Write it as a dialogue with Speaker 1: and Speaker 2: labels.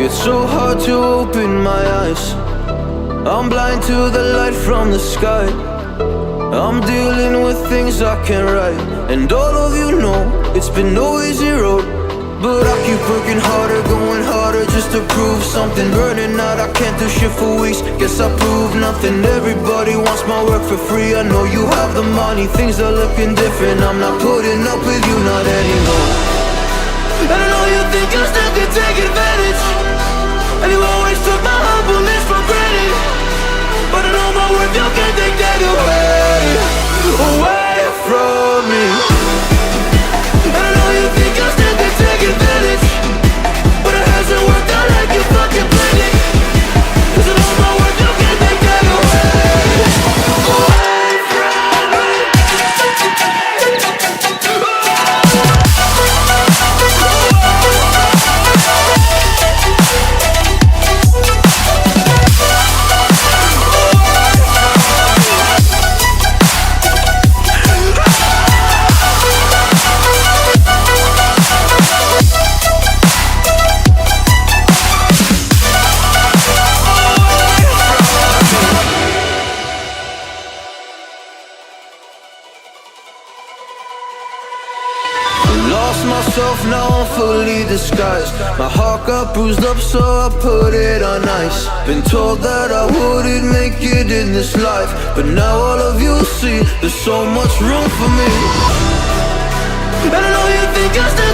Speaker 1: It's so hard to open my eyes. I'm blind to the light from the sky. I'm dealing with things I can't write. And all of you know it's been no easy road, but I keep working harder, going harder just to prove something. Burning out, I can't do shit for weeks. Guess I proved nothing. Everybody wants my work for free. I know you have the money, things are looking different. I'm not putting up with you, not anymore. And I know you think you still can take advantage, and you always took my humbleness for granted. But I know my worth, you can't take that away from me. And I know you think you still can take advantage, but it hasn't worked out like you fucking planned it. 'Cause I know my worth, you can't take that away from me. Lost myself, now I'm fully disguised. My heart got bruised up, so I put it on ice. Been told that I wouldn't make it in this life, but now all of you see there's so much room for me. And I know you think I still